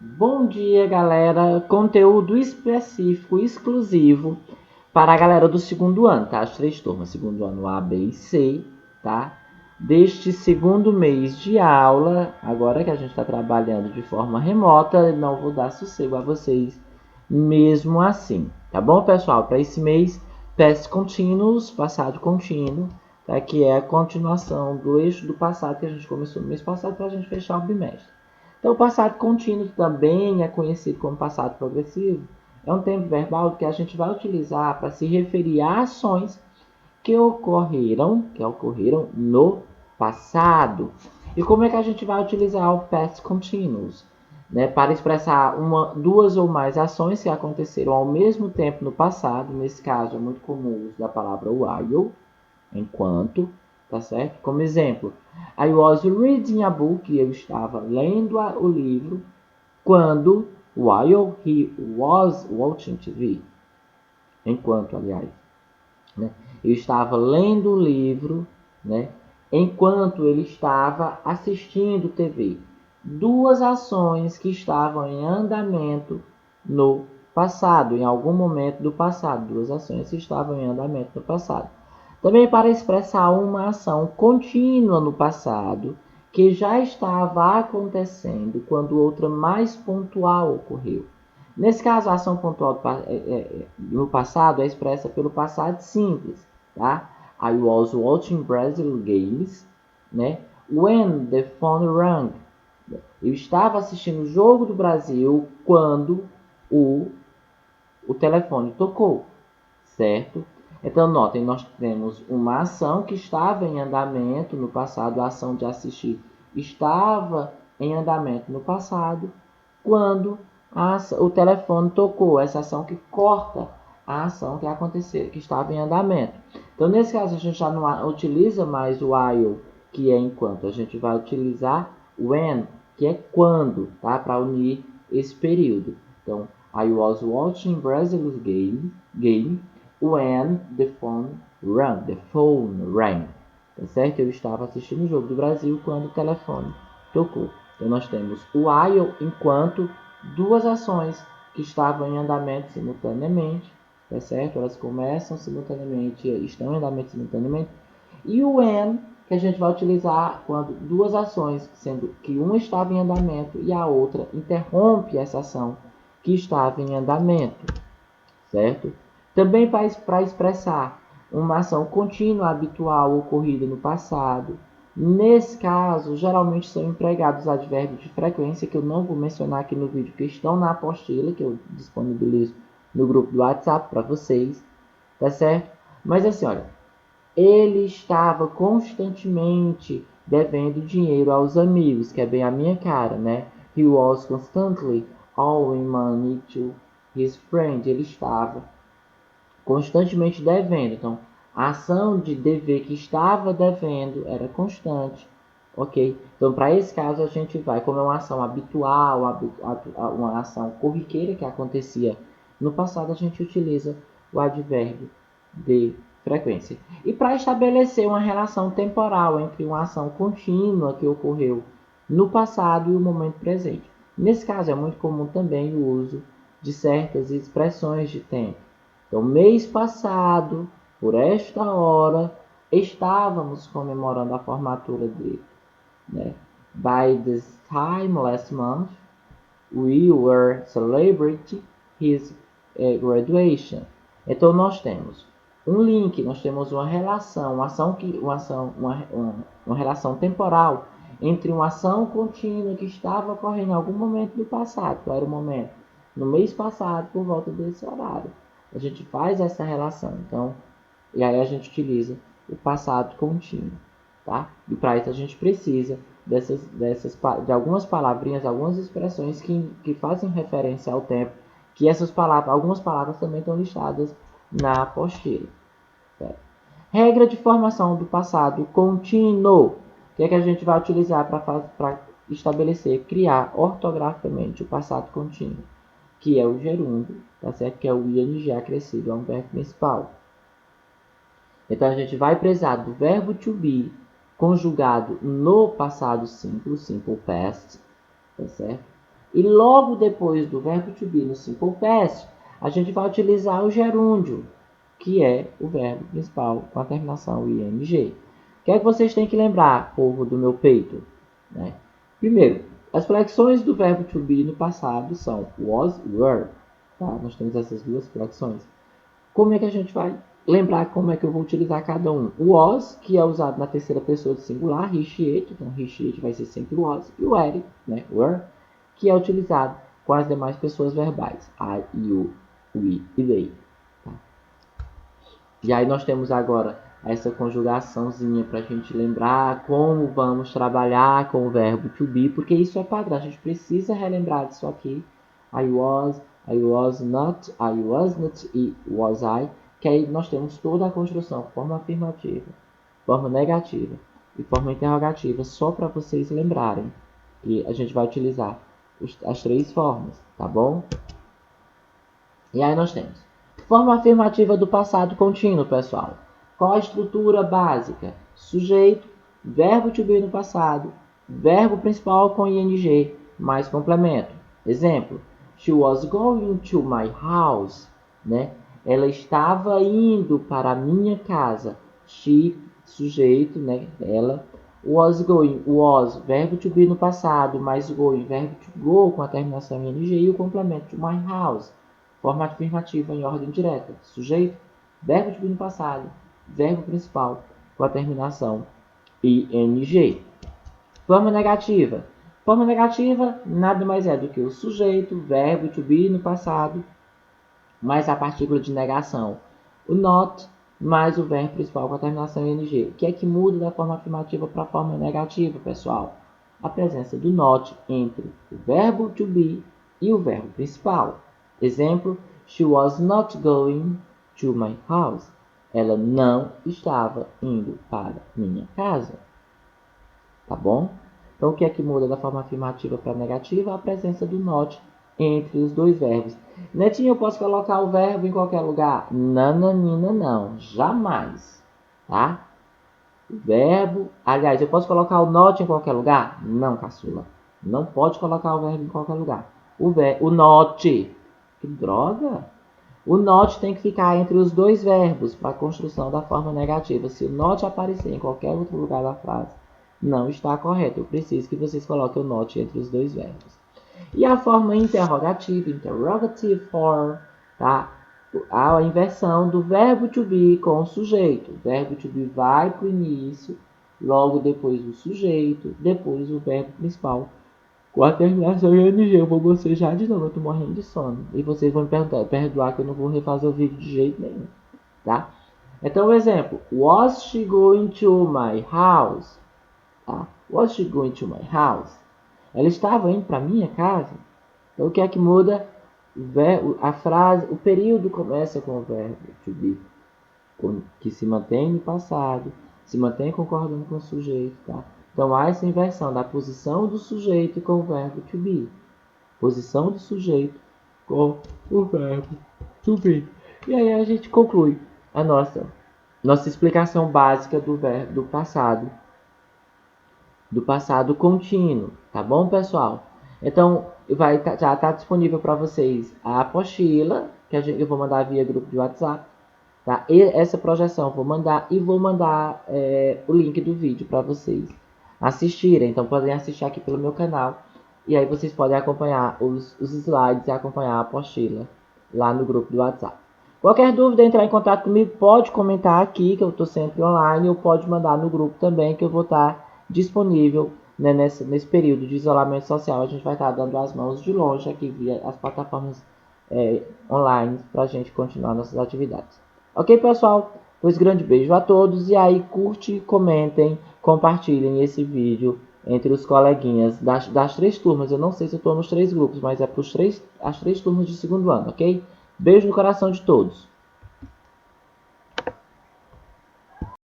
Bom dia, galera. Conteúdo específico, exclusivo para a galera do segundo ano, tá? As três turmas, segundo ano A, B e C, tá? Deste segundo mês de aula, agora que a gente está trabalhando de forma remota, não vou dar sossego a vocês mesmo assim, tá bom, pessoal? Para esse mês, past continuous, passado contínuo, tá? Que é a continuação do eixo do passado que a gente começou no mês passado para a gente fechar o bimestre. Então, o passado contínuo também é conhecido como passado progressivo. É um tempo verbal que a gente vai utilizar para se referir a ações que ocorreram no passado. E como é que a gente vai utilizar o past continuous? Né, para expressar duas ou mais ações que aconteceram ao mesmo tempo no passado. Nesse caso, é muito comum o uso da palavra while, enquanto, tá certo? Como exemplo, I was reading a book, eu estava lendo o livro, quando, while he was watching TV, enquanto, aliás, né? Eu estava lendo o livro, né? Enquanto ele estava assistindo TV. Duas ações que estavam em andamento no passado, em algum momento do passado. Duas ações que estavam em andamento no passado. Também para expressar uma ação contínua no passado, que já estava acontecendo quando outra mais pontual ocorreu. Nesse caso, a ação pontual no passado é expressa pelo passado simples, tá? I was watching Brazil games, né? When the phone rang. Eu estava assistindo o jogo do Brasil quando o telefone tocou, certo? Então, notem, nós temos uma ação que estava em andamento no passado, a ação de assistir estava em andamento no passado, quando o telefone tocou, essa ação que corta a ação que aconteceu, que estava em andamento. Então, nesse caso, a gente já não utiliza mais o while, que é enquanto, a gente vai utilizar when, que é quando, tá? Para unir esse período. Então, I was watching Brazil's game when the phone rang. Tá certo? Eu estava assistindo o jogo do Brasil quando o telefone tocou. Então nós temos o while enquanto duas ações que estavam em andamento simultaneamente, tá certo? Elas começam simultaneamente, estão em andamento simultaneamente. E o when, que a gente vai utilizar quando duas ações, sendo que uma estava em andamento e a outra interrompe essa ação que estava em andamento, certo? Também para expressar uma ação contínua habitual ocorrida no passado. Nesse caso, geralmente são empregados advérbios de frequência, que eu não vou mencionar aqui no vídeo, que estão na apostila, que eu disponibilizo no grupo do WhatsApp para vocês, tá certo? Mas assim, olha, ele estava constantemente devendo dinheiro aos amigos, que é bem a minha cara, né? He was constantly owing money to his friend. Ele estava constantemente devendo. Então, a ação de dever que estava devendo era constante, ok? Então, para esse caso, a gente vai, como é uma ação habitual, uma ação corriqueira que acontecia no passado, a gente utiliza o advérbio de frequência. E para estabelecer uma relação temporal entre uma ação contínua que ocorreu no passado e o momento presente. Nesse caso, é muito comum também o uso de certas expressões de tempo. Então, mês passado, por esta hora, estávamos comemorando a formatura dele, né? By this time last month, we were celebrating his graduation. Então, nós temos um link, nós temos uma relação, uma relação temporal entre uma ação contínua que estava ocorrendo em algum momento do passado, qual era o momento? No mês passado, por volta desse horário. A gente faz essa relação, então, e aí a gente utiliza o passado contínuo, tá? E para isso a gente precisa de algumas palavrinhas, algumas expressões que fazem referência ao tempo, que algumas palavras também estão listadas na apostila. Certo? Regra de formação do passado contínuo. O que é que a gente vai utilizar para estabelecer, criar ortograficamente o passado contínuo? Que é o gerúndio, tá certo? Que é o ing acrescido, é um verbo principal. Então a gente vai precisar do verbo to be conjugado no passado simples, simple past, tá certo? E logo depois do verbo to be no simple past, a gente vai utilizar o gerúndio, que é o verbo principal com a terminação ing. O que é que vocês têm que lembrar, povo do meu peito? Né? Primeiro, as flexões do verbo to be no passado são was, were. Tá? Nós temos essas duas flexões. Como é que a gente vai lembrar como é que eu vou utilizar cada um? O was, que é usado na terceira pessoa do singular, he, she, it. Então, he, she, it vai ser sempre was. E o were, né? Were, que é utilizado com as demais pessoas verbais. I, you, we e they. Tá? E aí nós temos agora essa conjugaçãozinha para a gente lembrar como vamos trabalhar com o verbo to be, porque isso é padrão. A gente precisa relembrar disso aqui. I was not e was I. Que aí nós temos toda a construção, forma afirmativa, forma negativa e forma interrogativa, só para vocês lembrarem que a gente vai utilizar as três formas, tá bom? E aí nós temos forma afirmativa do passado contínuo, pessoal. Qual a estrutura básica? Sujeito, verbo to be no passado, verbo principal com ing, mais complemento. Exemplo, she was going to my house, né? Ela estava indo para a minha casa. She, sujeito, né? Ela. Was going, was, verbo to be no passado, mais going, verbo to go com a terminação em ing e o complemento to my house. Forma afirmativa em ordem direta. Sujeito, verbo to be no passado, verbo principal com a terminação ing. Forma negativa. Forma negativa nada mais é do que o sujeito, verbo to be no passado, mais a partícula de negação, o not, mais o verbo principal com a terminação ing. O que é que muda da forma afirmativa para a forma negativa, pessoal? A presença do not entre o verbo to be e o verbo principal. Exemplo, she was not going to my house. Ela não estava indo para minha casa. Tá bom? Então, o que é que muda da forma afirmativa para negativa? A presença do not entre os dois verbos. Netinho, eu posso colocar o verbo em qualquer lugar? Nananina, não. Jamais. Tá? O verbo... Aliás, eu posso colocar o not em qualquer lugar? Não, caçula. Não pode colocar o verbo em qualquer lugar. O not... Que droga! O not tem que ficar entre os dois verbos para a construção da forma negativa. Se o not aparecer em qualquer outro lugar da frase, não está correto. Eu preciso que vocês coloquem o not entre os dois verbos. E a forma interrogativa, interrogative form, tá? A inversão do verbo to be com o sujeito. O verbo to be vai para o início, logo depois o sujeito, depois o verbo principal. Com a terminação em ing, eu vou bocejar de novo, eu tô morrendo de sono. E vocês vão me perdoar que eu não vou refazer o vídeo de jeito nenhum, tá? Então, o exemplo, was she going to my house? Tá? Was she going to my house? Ela estava indo para minha casa? Então, o que é que muda? A frase, o período começa com o verbo to be, que se mantém no passado, se mantém concordando com o sujeito, tá? Então, há essa inversão da posição do sujeito com o verbo to be. Posição do sujeito com o verbo to be. E aí a gente conclui a nossa explicação básica do passado contínuo. Tá bom, pessoal? Então, já está disponível para vocês a apostila, que eu vou mandar via grupo de WhatsApp. Tá? E essa projeção eu vou mandar o link do vídeo para vocês assistirem. Então podem assistir aqui pelo meu canal. E aí vocês podem acompanhar os slides e acompanhar a apostila lá no grupo do WhatsApp. Qualquer dúvida, entrar em contato comigo, pode comentar aqui, que eu estou sempre online, ou pode mandar no grupo também, que eu vou estar disponível, né, nesse período de isolamento social. A gente vai estar dando as mãos de longe aqui via as plataformas online para a gente continuar nossas atividades. Ok, pessoal? Pois grande beijo a todos e aí curte, comentem, compartilhem esse vídeo entre os coleguinhas das três turmas. Eu não sei se eu estou nos três grupos, mas é para as três turmas de segundo ano, ok? Beijo no coração de todos.